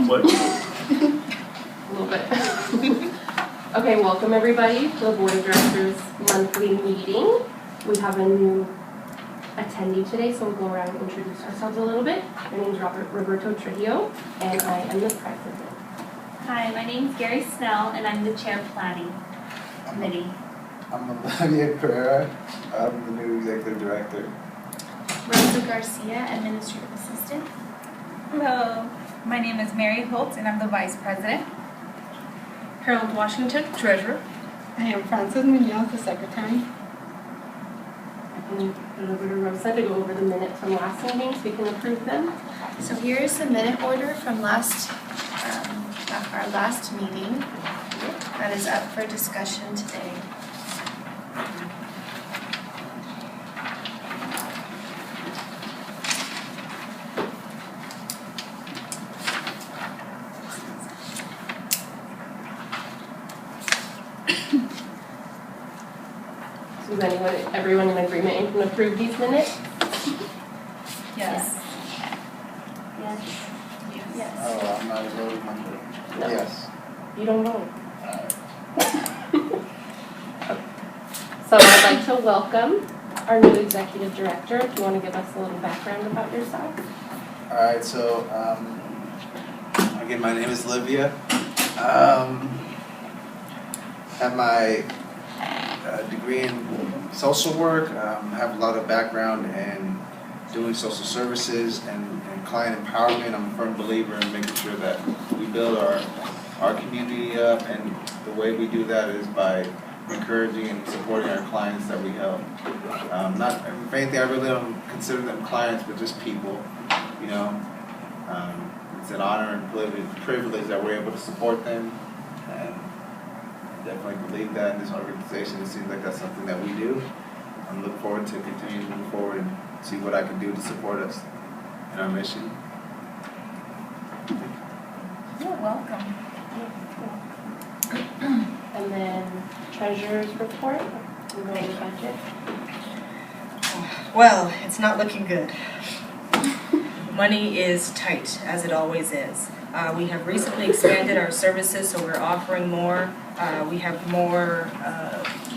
Somewhat. A little bit. Okay, welcome everybody to the Board of Directors monthly meeting. We have a new attendee today, so we'll go around and introduce ourselves a little bit. My name is Roberto Trujillo, and I am the president. Hi, my name is Gary Snell, and I'm the chair of planning committee. I'm Olivia Pereira. I'm the new executive director. Rosa Garcia, administrative assistant. Hello, my name is Mary Holtz and I'm the vice president. Harold Washington, treasurer. I am Frances Munoz, the secretary. I can put it over to Rosa to go over the minutes from last meeting so we can approve them. So here is the minute order from our last meeting that is up for discussion today. So is everyone in agreement and can approve these minutes? Yes. Yes. Yes. Oh, I'm not a voting member. No. Yes. You don't vote. So I'd like to welcome our new executive director. If you want to give us a little background about yourself. All right, so again, my name is Olivia. Have my degree in social work. Have a lot of background in doing social services and client empowerment. I'm a firm believer in making sure that we build our community up, and the way we do that is by encouraging and supporting our clients that we help. Not, if anything, I really don't consider them clients, but just people. You know, it's an honor and privilege that we're able to support them, and I definitely believe that in this organization. It seems like that's something that we do. I look forward to continuing to move forward and see what I can do to support us in our mission. You're welcome. And then treasurer's report. We go over budget. Well, it's not looking good. Money is tight, as it always is. We have recently expanded our services, so we're offering more. We have more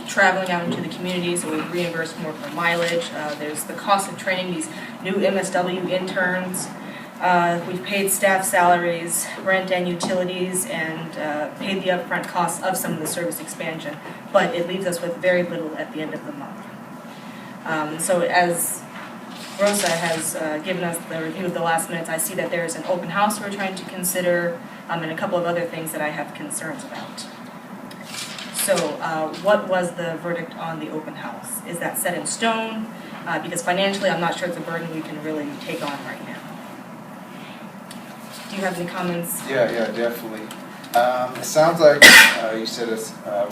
traveling out into the community, so we've reimbursed more for mileage. There's the cost of training these new MSW interns. We've paid staff salaries, rent and utilities, and paid the upfront costs of some of the service expansion, but it leaves us with very little at the end of the month. So as Rosa has given us the review of the last minutes, I see that there is an open house we're trying to consider, and a couple of other things that I have concerns about. So what was the verdict on the open house? Is that set in stone? Because financially I'm not sure it's a burden we can really take on right now. Do you have any comments? Yeah, definitely. It sounds like you said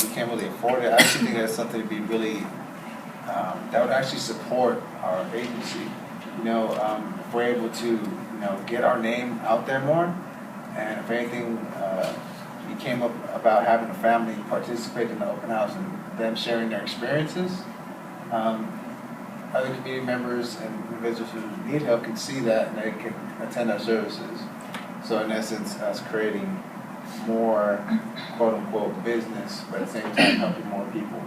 we can't really afford it. I actually think that's something to be really, that would actually support our agency. You know, if we're able to, get our name out there more, and if anything, you came up about having a family participate in the open house and them sharing their experiences, other community members and individuals who need help can see that and they can attend our services. So in essence, us creating more quote-unquote business, but at the same time helping more people.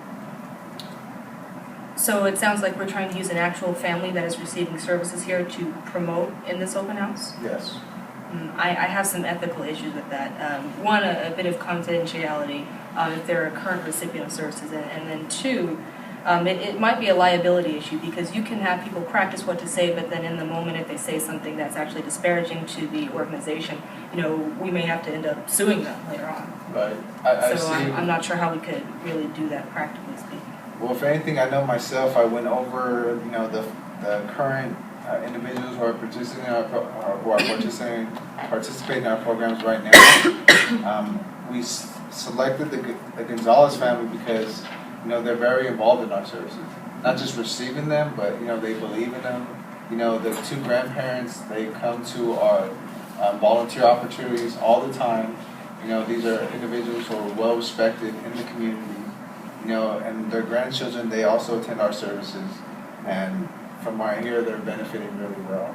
So it sounds like we're trying to use an actual family that is receiving services here to promote in this open house? Yes. I have some ethical issues with that. One, a bit of confidentiality if they're a current recipient of services, and then two, it might be a liability issue because you can have people practice what to say, but then in the moment if they say something that's actually disparaging to the organization, we may have to end up suing them later on. Right. I'm not sure how we could really do that practically speaking. Well, if anything, I know myself, I went over, the current individuals who are participating in our programs right now. We selected the Gonzalez family because they're very involved in our services. Not just receiving them, but they believe in them. The two grandparents, they come to our volunteer opportunities all the time. These are individuals who are well respected in the community. And their grandchildren, they also attend our services. And from what I hear, they're benefiting really well.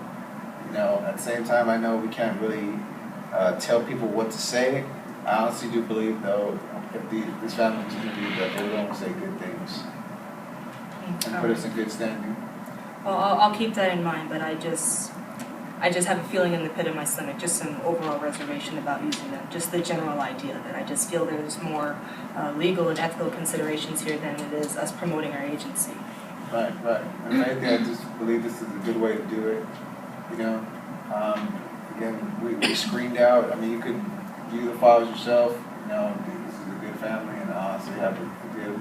At the same time, I know we can't really tell people what to say. I honestly do believe, though, if this family was interviewed, that they would only say good things and put us in good standing. Well, I'll keep that in mind, but I just have a feeling in the pit of my stomach, just some overall reservation about using them. Just the general idea that I just feel there's more legal and ethical considerations here than it is us promoting our agency. Right. And I just believe this is a good way to do it. You know, again, we screened out. I mean, you could view the files yourself. You know, this is a good family, and honestly, have a good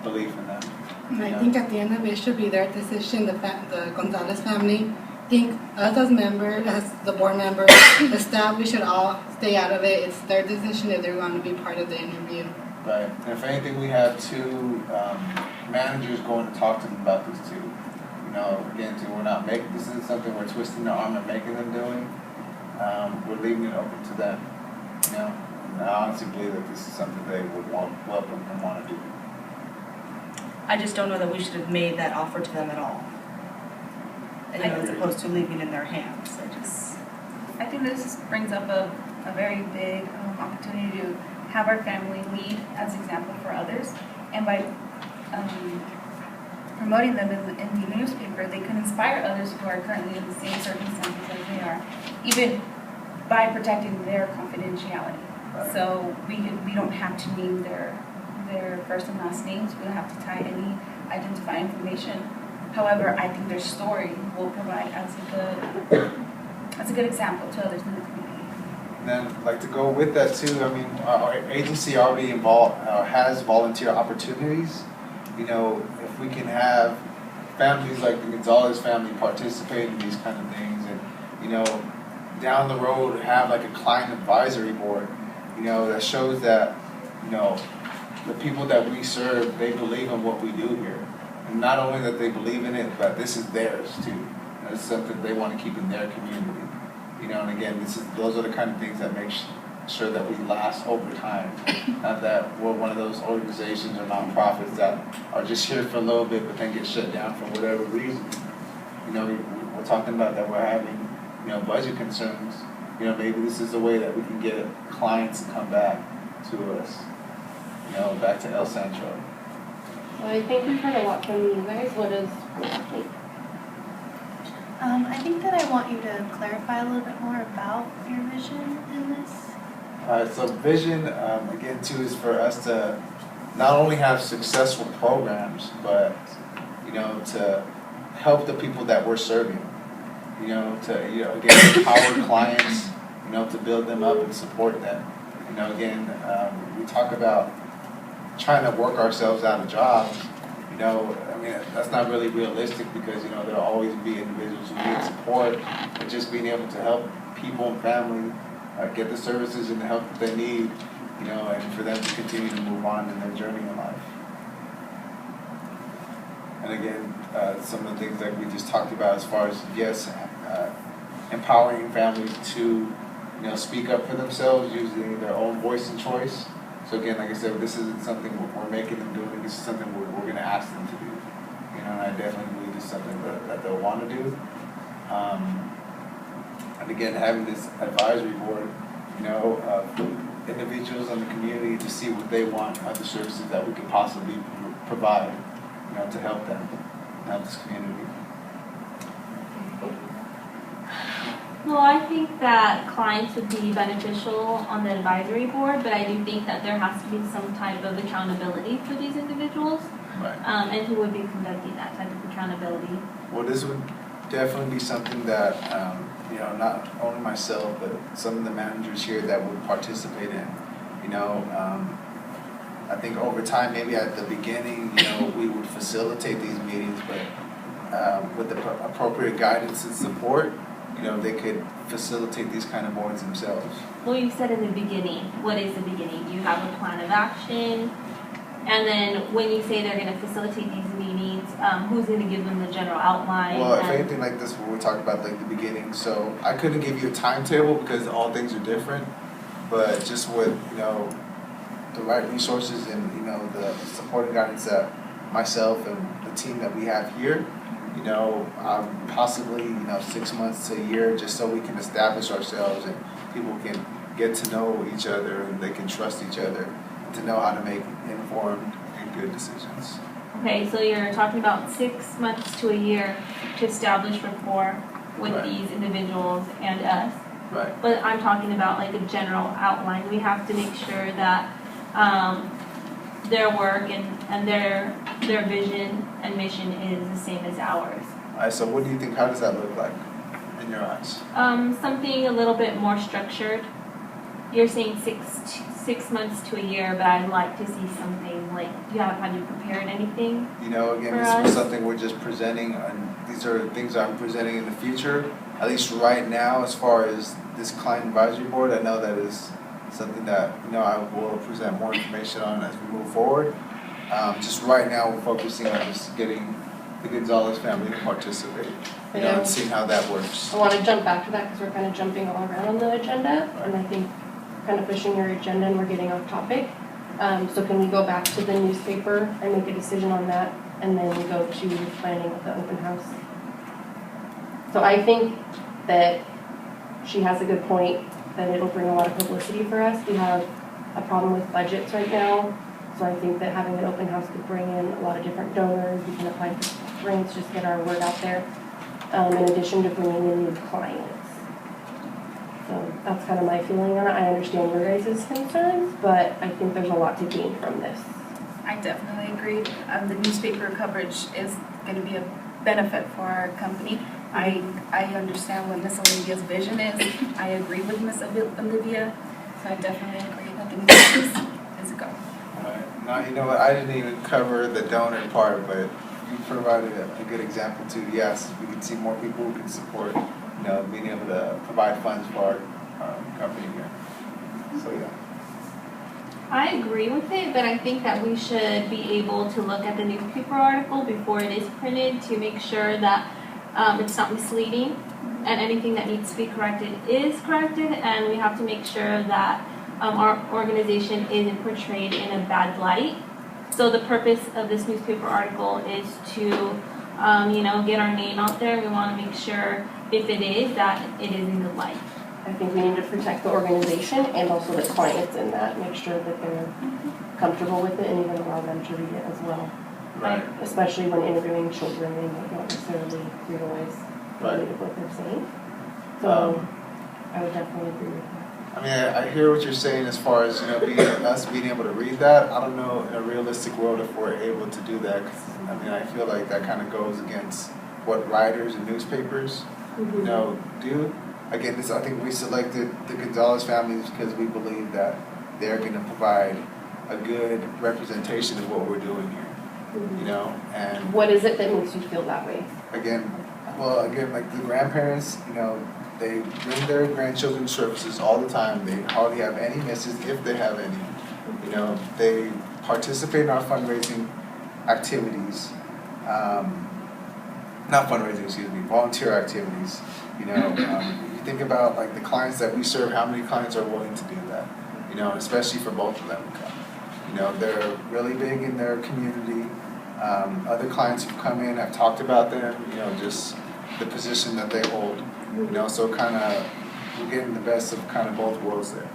belief in them. And I think at the end of it should be their decision, the Gonzalez family. I think us as members, as the board members, the staff, we should all stay out of it. It's their decision if they're going to be part of the interview. Right. And if anything, we have two managers going to talk to them about this too. You know, again, we're not making, this isn't something we're twisting their arm and making them doing. We're leaving it open to them. You know, and I honestly believe that this is something they would welcome and want to do. I just don't know that we should have made that offer to them at all. You know, as opposed to leaving it in their hands. I think this brings up a very big opportunity to have our family lead as example for others, and by promoting them in the newspaper, they can inspire others who are currently in the same circumstances as they are, even by protecting their confidentiality. Right. So we don't have to name their first and last names. We don't have to tie any identifying information. However, I think their story will provide as a good example to others in the community. And then, like, to go with that too, I mean, our agency already has volunteer opportunities. You know, if we can have families like the Gonzalez family participate in these kind of things, and you know, down the road have like a client advisory board, you know, that shows that, you know, the people that we serve, they believe in what we do here. And not only that they believe in it, but this is theirs too. You know, it's something they want to keep in their community. You know, and again, those are the kind of things that make sure that we last over time. Not that we're one of those organizations or nonprofits that are just here for a little bit but then get shut down for whatever reason. You know, we're talking about that we're having, you know, budget concerns. You know, maybe this is a way that we can get clients to come back to us. You know, back to El Centro. Well, I think we've heard a lot from you guys. What is what do you think? I think that I want you to clarify a little bit more about your vision in this. So vision, again, too, is for us to not only have successful programs, but, you know, to help the people that we're serving. You know, to, you know, again, empower clients, you know, to build them up and support them. You know, again, we talk about trying to work ourselves out of jobs. You know, I mean, that's not really realistic because, you know, there'll always be individuals who need support, but just being able to help people and family get the services and the help that they need, you know, and for them to continue to move on in their journey in life. And again, some of the things that we just talked about as far as, yes, empowering families to, you know, speak up for themselves using their own voice and choice. So again, like I said, this isn't something we're making them do, this is something we're going to ask them to do. You know, and I definitely believe it's something that they'll want to do. And again, having this advisory board, you know, individuals in the community to see what they want, other services that we could possibly provide, you know, to help them, help this community. Well, I think that clients would be beneficial on the advisory board, but I do think that there has to be some type of accountability for these individuals. Right. And who would be conducting that type of accountability. Well, this would definitely be something that, you know, not only myself, but some of the managers here that would participate in. You know, I think over time, maybe at the beginning, you know, we would facilitate these meetings, but with the appropriate guidance and support, you know, they could facilitate these kind of boards themselves. Well, you said in the beginning. What is the beginning? You have a plan of action, and then when you say they're going to facilitate these meetings, who's going to give them the general outline? Well, if anything like this, when we talk about like the beginning, so I couldn't give you a timetable because all things are different, but just with, you know, the right resources and, you know, the support and guidance that myself and the team that we have here, you know, possibly, you know, 6 months to a year, just so we can establish ourselves and people can get to know each other and they can trust each other to know how to make informed and good decisions. Okay, so you're talking about 6 months to a year to establish rapport with Right. these individuals and us. Right. But I'm talking about like a general outline. We have to make sure that their work and their vision and mission is the same as ours. All right, so what do you think, how does that look like in your eyes? Something a little bit more structured. You're saying 6 months to a year, but I'd like to see something like, have you prepared anything? You know, again, For this was us? something we're just presenting, and these are things I'm presenting in the future. At least right now, as far as this client advisory board, I know that is something that, I will present more information on as we move forward. Just right now, we're focusing on just getting the Gonzalez family to participate, Yeah. and seeing how that works. I want to jump back to that because we're kind of jumping all around on the agenda, and I think kind of pushing your agenda and we're getting off topic. So can we go back to the newspaper and make a decision on that, and then we go to planning with the open house? So I think that she has a good point, that it'll bring a lot of publicity for us. We have a problem with budgets right now, so I think that having an open house could bring in a lot of different donors. We can apply for grants, just get our word out there, in addition to bringing in new clients. So that's kind of my feeling on it. I understand your guys' concerns, but I think there's a lot to gain from this. I definitely agree. The newspaper coverage is going to be a benefit for our company. I understand what Miss Olivia's vision is. I agree with Miss Olivia, so I definitely agree that the newspaper is a go. Alright, now, you know what, I didn't even cover the donor part, but you provided a good example too. Yes, we can see more people who can support, being able to provide funds for our company here. So, yeah. I agree with it, but I think that we should be able to look at the newspaper article before it is printed to make sure that it's not misleading, and anything that needs to be corrected is corrected, and we have to make sure that our organization isn't portrayed in a bad light. So the purpose of this newspaper article is to, get our name out there. We want to make sure, if it is, that it is in good light. I think we need to protect the organization and also the clients in that, make sure that they're comfortable with it and even allow them to read it as well. Right. Especially when interviewing children, they don't necessarily realize Right. what they're saying. So I would definitely agree with that. I mean, I hear what you're saying as far as, us being able to read that. I don't know in a realistic world if we're able to do that, 'cause, I feel like that kind of goes against what writers and newspapers, do. Again, I think we selected the Gonzalez families because we believe that they're going to provide a good representation of what we're doing here, and What is it that makes you feel that way? again, like the grandparents, they bring their grandchildren services all the time. They hardly have any misses, if they have any. They participate in our fundraising activities, not fundraising, excuse me, volunteer activities. You think about like the clients that we serve, how many clients are willing to do that? Especially for both of them to come. They're really big in their community. Other clients who've come in have talked about them, just the position that they hold. So kind of we're getting the best of kind of both worlds there.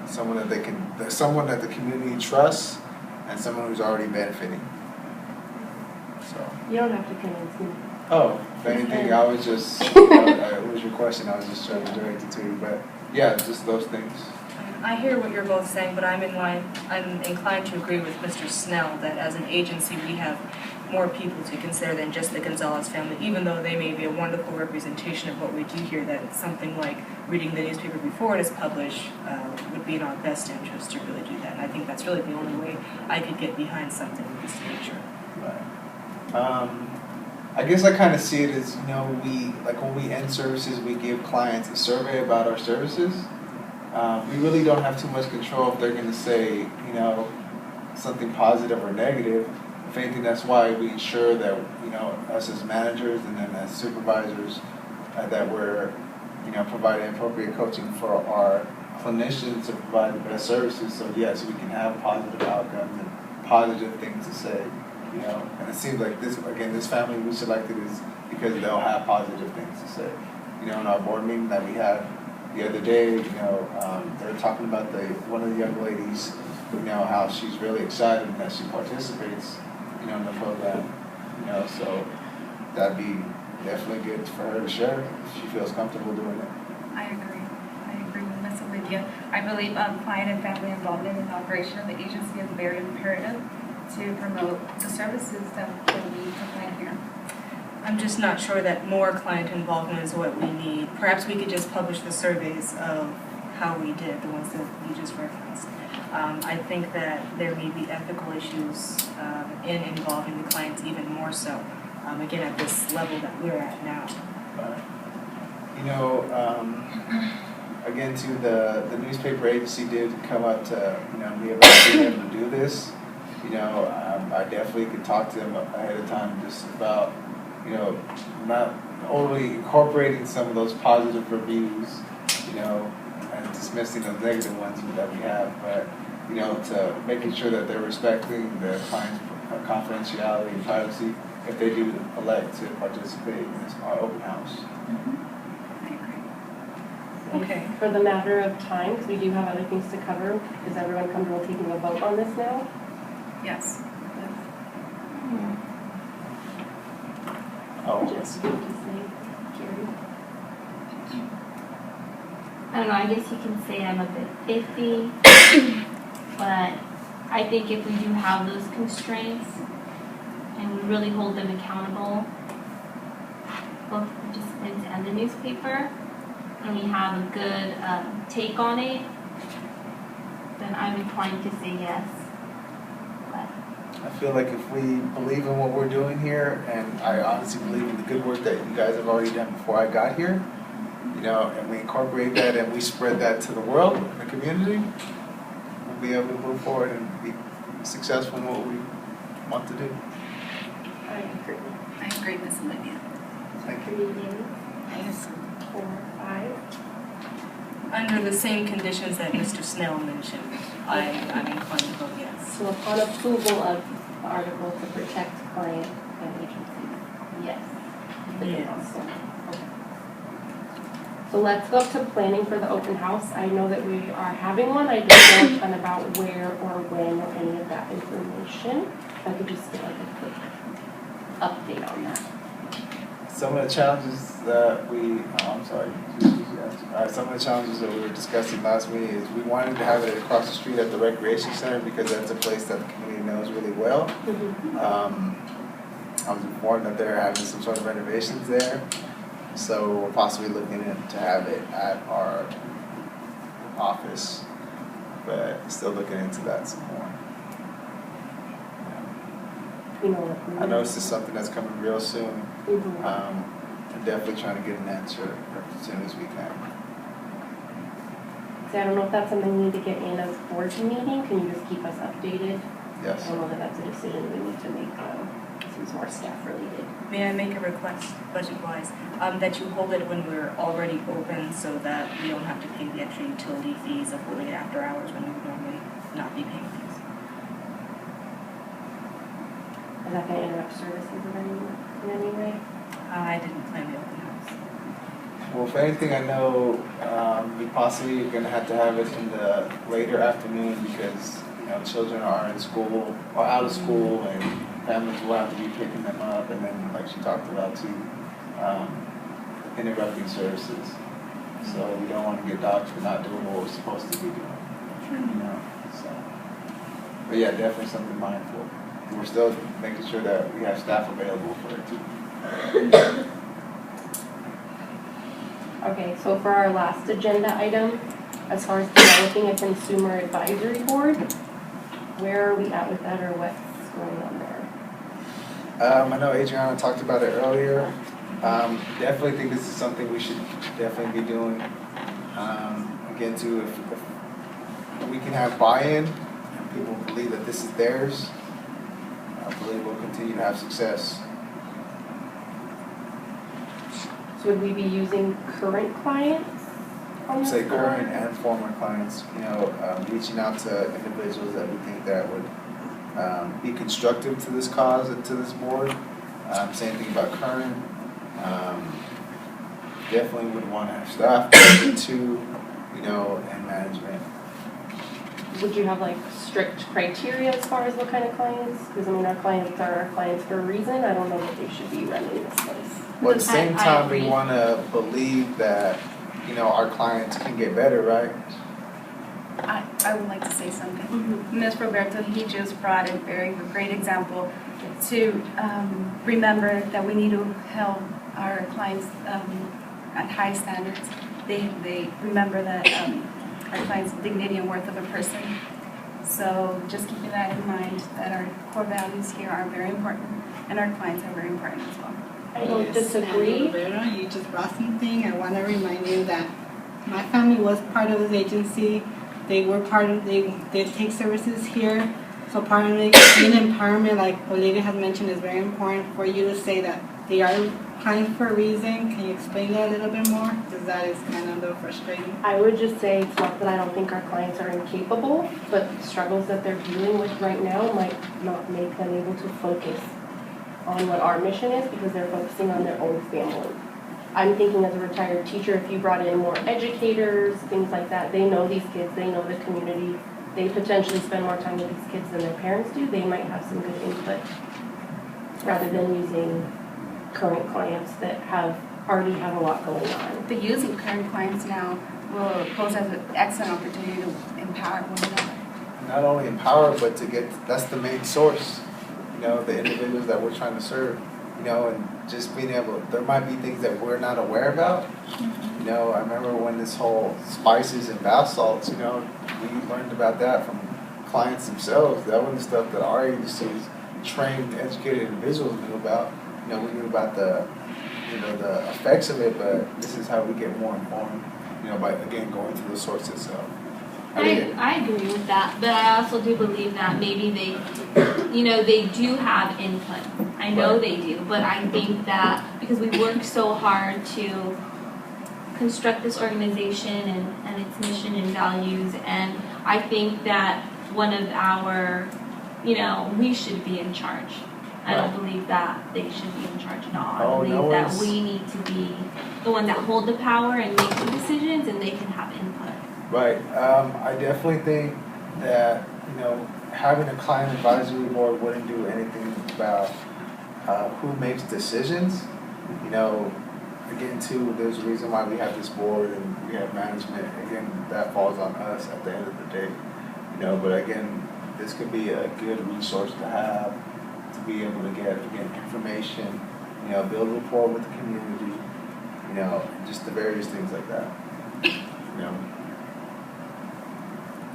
Someone that the community trusts, and someone who's already benefiting. So. You don't have to convince me. Oh, if anything, I was just, it was your question, I was just trying to direct it to you, but yeah, just those things. I hear what you're both saying, but I'm inclined to agree with Mr. Snell that as an agency we have more people to consider than just the Gonzalez family, even though they may be a wonderful representation of what we do here, that something like reading the newspaper before it is published would be in our best interest to really do that. And I think that's really the only way I could get behind something of this nature. Right. I guess I kind of see it as, when we end services, we give clients a survey about our services. We really don't have too much control if they're going to say, something positive or negative. If anything, that's why we ensure that, us as managers and then as supervisors, that we're, providing appropriate coaching for our clinicians to provide the best services. So yes, we can have positive outcomes and positive things to say, And it seems like this family we selected is because they'll have positive things to say. In our board meeting that we had, the other day, they were talking about one of the young ladies, how she's really excited that she participates, in the program, so that'd be definitely good for her to share if she feels comfortable doing it. I agree with Ms. Olivia. I believe client and family involvement in the operation of the agency is very imperative to promote the services that we provide here. I'm just not sure that more client involvement is what we need. Perhaps we could just publish the surveys of how we did, the ones that you just referenced. I think that there may be ethical issues in involving the clients even more so, again, at this level that we're at now. Again, too, the newspaper agency did come up to, me about being able to do this. I definitely could talk to them ahead of time just about, not only incorporating some of those positive reviews, and dismissing those negative ones that we have, but, to making sure that they're respecting the client's confidentiality and privacy if they do elect to participate in this open house. Okay. For the matter of time, because we do have other things to cover, is everyone comfortable taking a vote on this now? Yes. Oh, Just to say, Carrie. I don't know, I guess you can say I'm a bit iffy, but I think if we do have those constraints and we really hold them accountable, both the participants and the newspaper, and we have a good take on it, then I'm inclined to say yes. But I feel like if we believe in what we're doing here, and I honestly believe in the good work that you guys have already done before I got here, and we incorporate that and we spread that to the world, in the community, we'll be able to move forward and be successful in what we want to do. I agree. I agree, Ms. Olivia. Thank you. 3 days, 4, 5. Under the same conditions that Mr. Snell mentioned, I'm inclined to vote yes. So upon approval of the article to protect client and agencies, yes. Yes. Okay. So let's go up to planning for the open house. I know that we are having one. I don't know a ton about where or when or any of that information. If I could just get like a quick update on that. Some of the challenges that some of the challenges that we were discussing last meeting is we wanted to have it across the street at the recreation center because that's a place that the community knows really well. I was informed that they're having some sort of renovations there, so we're possibly looking to have it at our office, but still looking into that some more. You know what? I know this is something that's coming real soon. Mhm. I'm definitely trying to get an answer as soon as we can. See, I don't know if that's something we need to get in as board meeting. Can you just keep us updated? I Yes. don't know that that's a decision we need to make, since more staff related. May I make a request, budget-wise, that you hold it when we're already open so that we don't have to pay the extra utility fees of holding it after hours when we would normally not be paying fees? Is that going to interrupt services in any way? I didn't plan the open house. Well, if anything, I know we possibly are going to have it in the later afternoon because children are in school or out of school, and families will have to be picking them up, and then like she talked about too, interrupting services. So we don't want to get docked for not doing what we're supposed to be doing. So, but yeah, definitely something mindful. And we're still making sure that we have staff available for it too. Okay, so for our last agenda item, as far as developing a consumer advisory board, where are we at with that, or what's going on there? I know Adriana talked about it earlier. Definitely think this is something we should definitely be doing. Again, too, if we can have buy-in and people believe that this is theirs, I believe we'll continue to have success. So would we be using current clients on I'd this say board? current and former clients, reaching out to individuals that we think that would be constructive to this cause and to this board. Same thing about current. definitely would want to have staff too, you know, and management. Would you have like strict criteria as far as what kind of clients? Because I mean, our clients are our clients for a reason. I don't know that they should be running this place. But at the same I time, we agree. want to believe that, you know, our clients can get better, right? I would like to say something. Ms. Roberto, he just brought a very great example to remember that we need to hold our clients at high standards. They remember that our clients' dignity and worth of a person. So just keeping that in mind, that our core values here are very important, and our clients are very important as well. I don't disagree. Rivera, you just brought something. I want to remind you that my family was part of this agency. They were part of, they take services here. So part of it, being empowerment, like Olivia has mentioned, is very important for you to say that they are clients for a reason. Can you explain that a little bit more? Because that is kind of a little frustrating. I would just say it's not that I don't think our clients are incapable, but the struggles that they're dealing with right now might not make them able to focus on what our mission is because they're focusing on their own family. I'm thinking as a retired teacher, if you brought in more educators, things like that, they know these kids, they know the community, they potentially spend more time with these kids than their parents do, they might have some good input rather than using current clients that already have a lot going on. The using current clients now will pose as an excellent opportunity to empower one another. Not only empower, but to get, that's the main source, you know, the individuals that we're trying to serve, you know, and just being able, there might be things that we're not aware about. You know, I remember when this whole spices and bath salts, you know, we learned about that from clients themselves. That wasn't stuff that our agencies, trained, educated individuals knew about. You know, we knew about the, you know, the effects of it, but this is how we get more informed, you know, by, again, going through the source itself. I agree with that, but I also do believe that maybe they, you know, they do have input. I know Right. they do, but I think that because we work so hard to construct this organization and its mission and values, and I think that one of our, you know, we should be in charge. I don't believe that they should be in charge at all. I Oh, believe no that one's- we need to be the ones that hold the power and make the decisions, and they can have input. Right. I definitely think that, you know, having a client advisory board wouldn't do anything about who makes decisions. You know, again, too, there's a reason why we have this board and we have management. Again, that falls on us at the end of the day. You know, but again, this could be a good resource to have, to be able to get, again, information, you know, build rapport with the community, you know, just the various things like that. You know.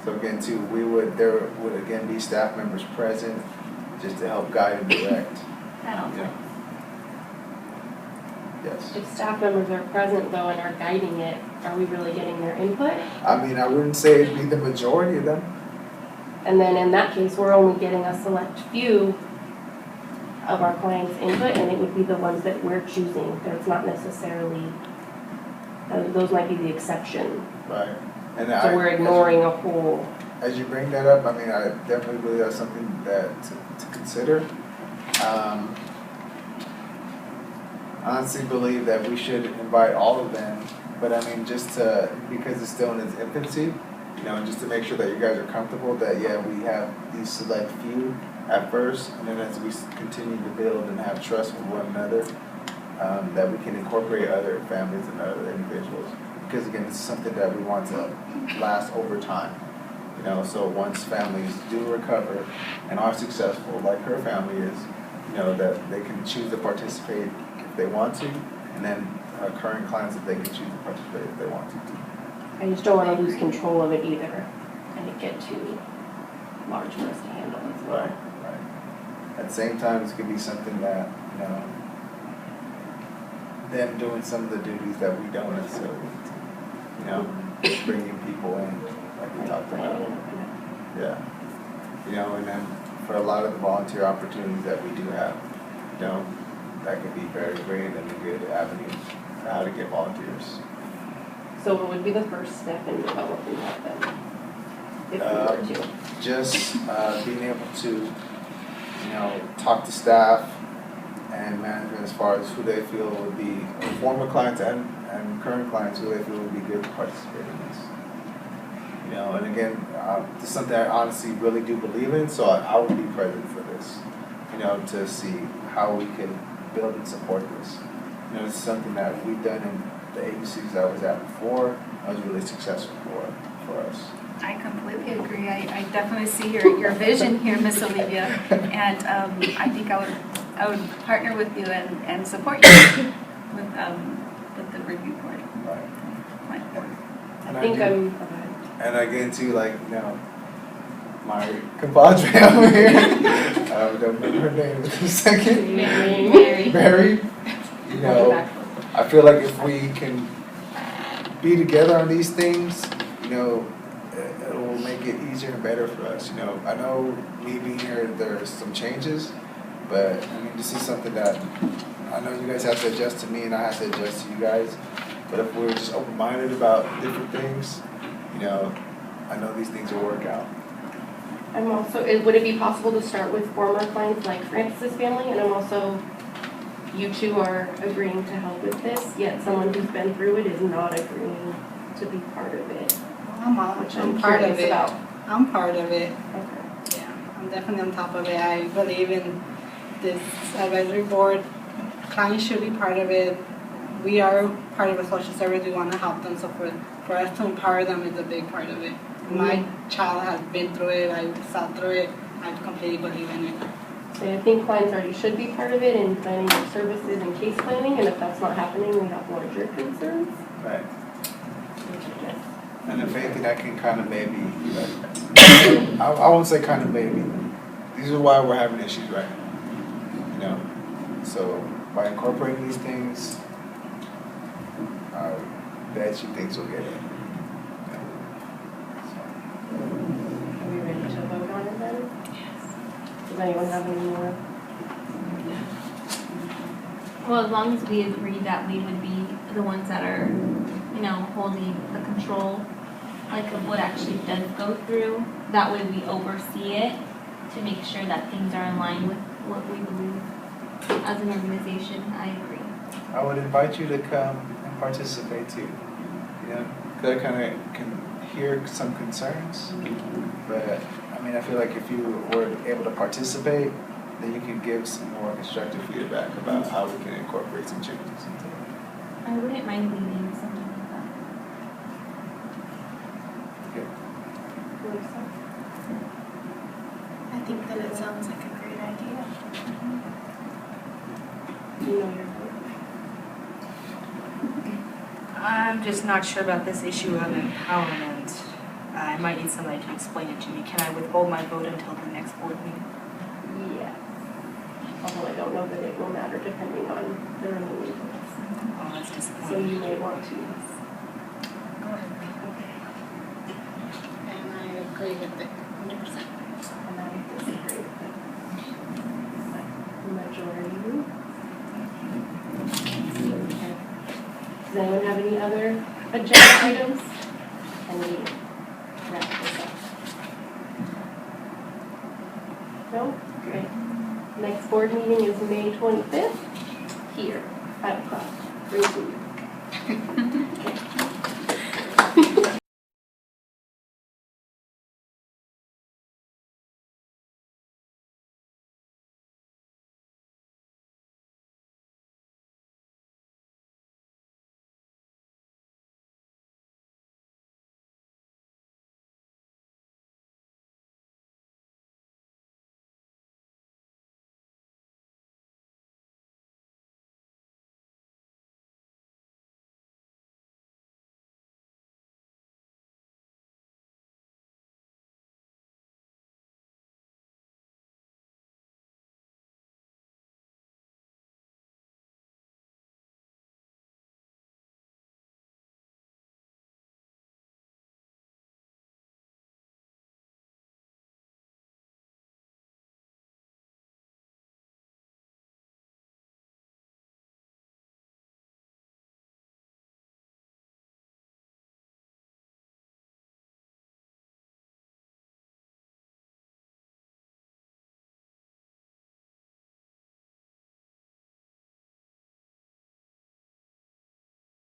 So again, too, there would again be staff members present just to help guide and direct. That also. Yeah. Yes. If staff members are present though and are guiding it, are we really getting their input? I mean, I wouldn't say it'd be the majority of them. And then in that case, we're only getting a select few of our clients' input, and it would be the ones that we're choosing. It's not necessarily, those might be the exception. Right. And So we're ignoring a whole, as you bring that up, I mean, I definitely believe that's something that to consider. I honestly believe that we should invite all of them, but I mean, because it's still in its infancy, you know, just to make sure that you guys are comfortable that, yeah, we have these select few at first, and then as we continue to build and have trust with one another, that we can incorporate other families and other individuals. Because again, it's something that we want to last over time. You know, so once families do recover and are successful, like her family is, you know, that they can choose to participate if they want to, and then our current clients that they can choose to participate if they want to. I just don't want to lose control of it either, and it get too large for us to handle as well. Right, right. At the same time, this could be something that, you know, them doing some of the duties that we don't necessarily need to. You know, bringing people in, like we talked about. Yeah. You know, and then for a lot of the volunteer opportunities that we do have, you know, that could be very great and a good avenue for how to get volunteers. So what would be the first step in developing that then? If we were to? Just being able to, you know, talk to staff and management as far as who they feel would be former clients and current clients who they feel would be good to participate in this. You know, and again, this is something I honestly really do believe in, so I will be present for this, you know, to see how we can build and support this. You know, it's something that we've done in the agencies I was at before. I was really successful for us. I completely agree. I definitely see your vision here, Miss Olivia, and I think I would partner with you and support you with the review board. Right. I think And again, too, like, you know, my compadre over here, I don't remember her name in a second. Mary. You know, I feel like if we can be together on these things, you know, it will make it easier and better for us. You know, I know me being here, there's some changes, but I mean, this is something that I know you guys have to adjust to me and I have to adjust to you guys. But if we're just open-minded about different things, you know, I know these things will work out. I'm also, would it be possible to start with former clients like Francis' family? And I'm also, you two are agreeing to help with this, yet someone who's been through it is not agreeing to be part of it, which I'm part of curious it. about. I'm part of it. Okay. Yeah, I'm definitely on top of it. I believe in this advisory board. Clients should be part of it. We are part of a social service. We want to help them. So for us to empower them is a big part of it. My child has been through it. I sat through it. I completely believe in it. So I think clients already should be part of it in planning their services and case planning, and if that's not happening, we have larger concerns. Right. Yes. And if anything, I can kind of maybe, like, I won't say kind of maybe. These are why we're having issues right now. You know, so by incorporating these things, I bet you things will get in. Are we ready to vote on it then? Yes. Does anyone have any more? Well, as long as we agree that we would be the ones that are, you know, holding the control, like of what actually does go through, that way we oversee it to make sure that things are in line with what we believe as an organization. I agree. I would invite you to come and participate too. You know, because I kind of can hear some concerns, but I mean, I feel like if you were able to participate, then you can give some more constructive feedback about how we can incorporate some changes into it. I wouldn't mind leading something like that. Lisa? I think that it sounds like a great idea. You know your vote. I'm just not sure about this issue of empowerment. I might need somebody to explain it to me. Can I withhold my vote until the next board meeting? Yes. Although I don't know that it will matter depending on the remaining votes. Oh, that's So disappointing. you may want to. Go ahead. And I agree with it 100%. And I disagree with it. Majority. Okay. Does anyone have any other agenda items? And we wrap this up. No? Okay. Next board meeting is May 25th, here, 5 o'clock. Bring food.